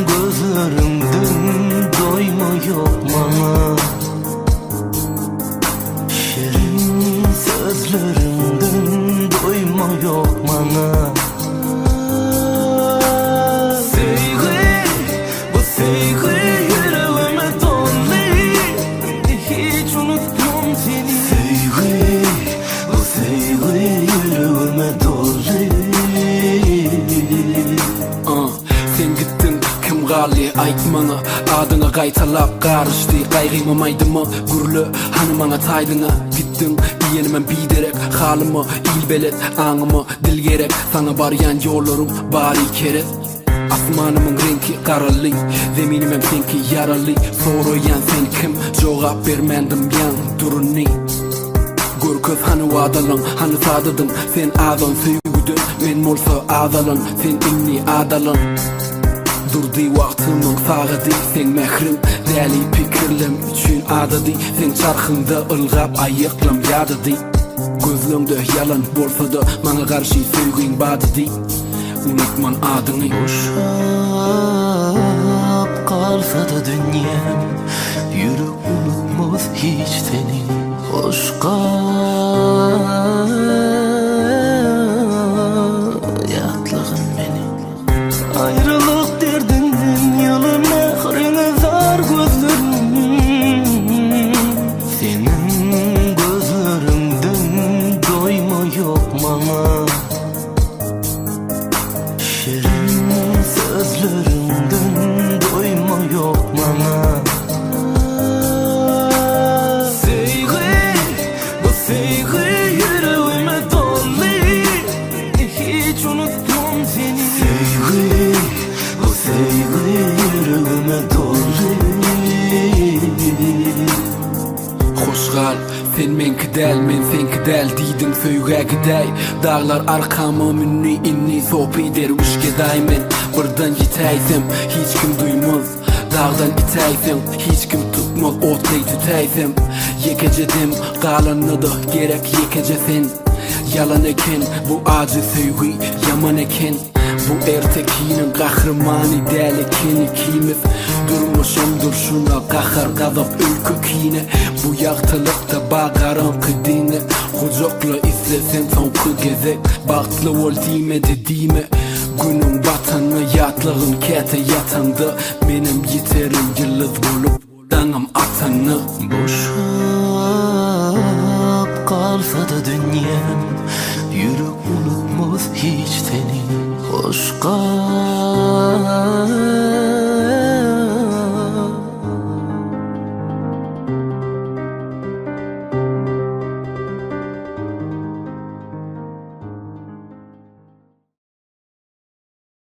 gözlerinden doyma yok bana. Şirin sözlerinden doyma yok bana. Sevgi, bu sevgi yüreğime doldu, hiç unutmam seni. Sevgi, bu sevgi yüreğime doldu. Sen gittin kim gali aytmana, adına qaytalap qarıştı qaygıymamaydı mı gurlu hanımana taydına. Gittin iyenime biderek halımı ilbelet anımı dil gerek, sana baryan yollarım bari keret. Asmanımın renki karalı, zeminim hem senki yaralı. Soruyan sen kim, cevap vermendim yan duruni. Görköz hanı vadalan, hanı sadıdın, sen azan söygüdün, men molsa azalan, sen inni adalan. Durdi vaktimin sağıdı, sen mehrim, deli pikirlim üçün adadı. Sen çarxında ılgap ayıklam yadıdı. Gözlümde yalan bolsa da, bana karşı söygün badıdı. Unutman adını. Boşap kalsa da dünyam, yürü unutmaz hiç seni. Hoşqa yatlığın beni. Ayrılık derdinden yılın mehrini zar gözlerim. Senin gözlerinden doyma yok bana. Şirin sözlerinden doyma yok bana. Sevgi, bu sevgi yüreğime doldu, hiç unutmam seni. Sevgi, bu sevgi yüreğime doldu. Hoşgal, sen menki del, men senki del diydin söýge gidey. Dağlar arkamı münni inni sohbi derviş geday men. Birden yiteysem hiç kim duymaz, dağdan iteysem hiç kim tutmaz, otlay tüteysem. Yekecedim kalanını da gerek yekecesen. Yalan eken bu acı söýgi yaman eken. Bu ertekinin kahramanı del eken ikimiz. Durmuşumdur şuna kahar gazap öykü kine. Bu yaktılıkta bağaran kıdine. Kucakla istesen tonku gezek, baktlı ol dime dediğime. Günün batanı yatlığın kete yatanda, benim yeterim yıldız bulup danım atanı. Boşap kalsa da dünyam, yürü unutmaz hiç seni. Hoşqa